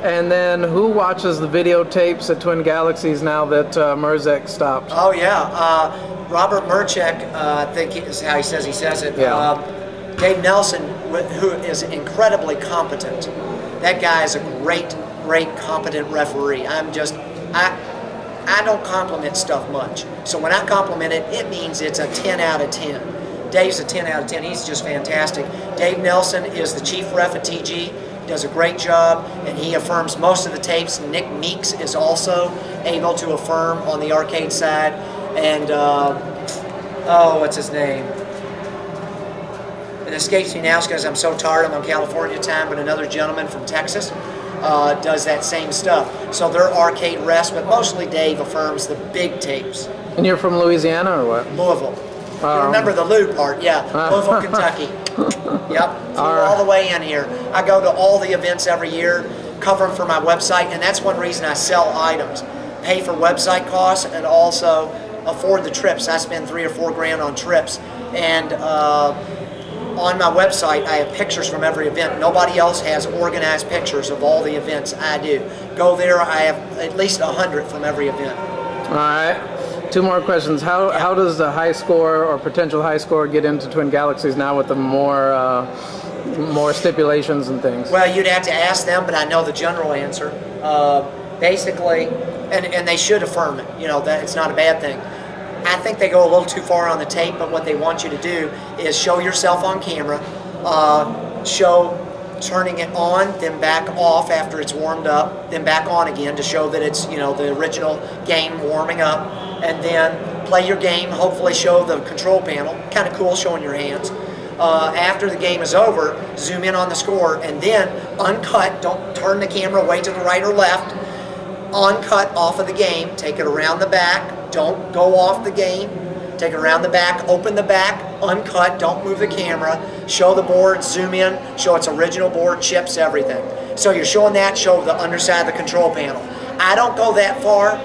And then who watches the videotapes at Twin Galaxies now that Merzek stopped? Oh yeah, Robert Merchek, I think is how he says it. Yeah. Dave Nelson, who is incredibly competent. That guy is a great, competent referee. I don't compliment stuff much. So when I compliment it, it means it's a 10 out of 10. Dave's a 10 out of 10. He's just fantastic. Dave Nelson is the chief ref at TG. Does a great job, and he affirms most of the tapes. Nick Meeks is also able to affirm on the arcade side. And, oh, what's his name? It escapes me now because I'm so tired. I'm on California time, but another gentleman from Texas does that same stuff. So they're arcade refs, but mostly Dave affirms the big tapes. And you're from Louisiana or what? Louisville. You remember the Lou part, yeah. Louisville, Kentucky. Yep, flew all the way in here. I go to all the events every year, cover them for my website, and that's one reason I sell items. Pay for website costs and also afford the trips. I spend $3 or $4 grand on trips. And on my website, I have pictures from every event. Nobody else has organized pictures of all the events. I do. Go there, I have at least 100 from every event. All right. 2 more questions. How does the high score or potential high score get into Twin Galaxies now with the more stipulations and things? Well, you'd have to ask them, but I know the general answer. Basically, and they should affirm it. You know, that it's not a bad thing. I think they go a little too far on the tape, but what they want you to do is show yourself on camera, show turning it on, then back off after it's warmed up, then back on again to show that it's, you know, the original game warming up, and then play your game, hopefully show the control panel, kind of cool showing your hands. After the game is over, zoom in on the score, and then uncut, don't turn the camera way to the right or left, uncut off of the game, take it around the back, don't go off the game, take it around the back, open the back, uncut, don't move the camera, show the board, zoom in, show its original board, chips, everything. So you're showing that, show the underside of the control panel. I don't go that far,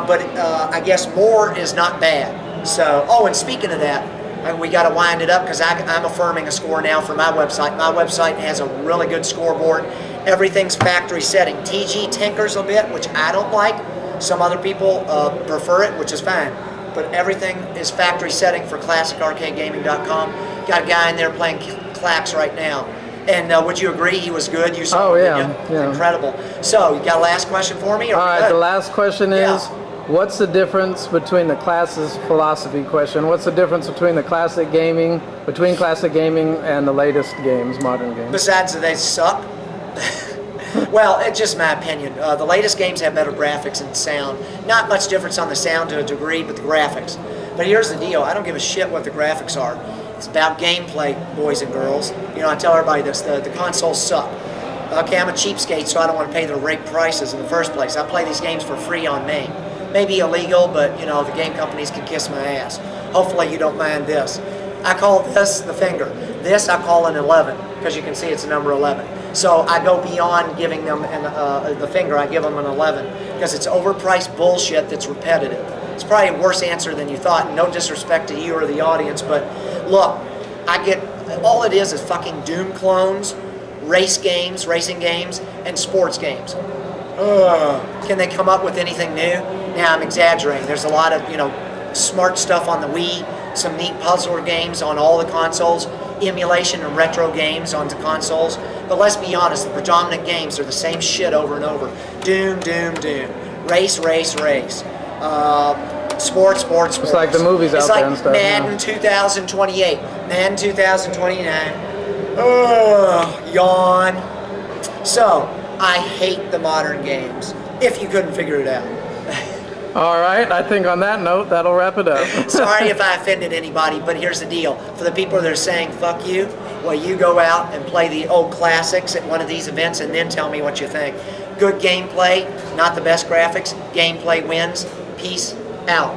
but I guess more is not bad. So, oh, and speaking of that, we got to wind it up because I'm affirming a score now for my website. My website has a really good scoreboard. Everything's factory setting. TG tinkers a bit, which I don't like. Some other people prefer it, which is fine. But everything is factory setting for ClassicArcadeGaming.com. Got a guy in there playing clacks right now. And would you agree he was good? You saw him, yeah. Incredible. So, you got a last question for me? All right, the last question is, what's the difference between the classes philosophy question? What's the difference between the classic gaming, and the latest games, modern games? Besides that they suck. Well, it's just my opinion. The latest games have better graphics and sound. Not much difference on the sound to a degree, but the graphics. But here's the deal. I don't give a shit what the graphics are. It's about gameplay, boys and girls. You know, I tell everybody this. The consoles suck. Okay, I'm a cheapskate, so I don't want to pay the rake prices in the first place. I play these games for free on MAME. Maybe illegal, but, you know, the game companies can kiss my ass. Hopefully you don't mind this. I call this the finger. This I call an 11, because you can see it's a number 11. So I go beyond giving them the finger. I give them an 11 because it's overpriced bullshit that's repetitive. It's probably a worse answer than you thought. No disrespect to you or the audience, but look, all it is fucking Doom clones, racing games, and sports games. Can they come up with anything new? Now I'm exaggerating. There's a lot of, you know, smart stuff on the Wii, some neat puzzler games on all the consoles, emulation and retro games on the consoles. But let's be honest, the predominant games are the same shit over and over. Doom, Doom, Doom. Race, race, race. Sports, sports, sports. It's like the movies out there and stuff. It's like Madden 2028, Madden 2029. Yawn. So, I hate the modern games, if you couldn't figure it out. All right, I think on that note, that'll wrap it up. Sorry if I offended anybody, but here's the deal. For the people that are saying, fuck you, well, you go out and play the old classics at one of these events and then tell me what you think. Good gameplay, not the best graphics. Gameplay wins. Peace out.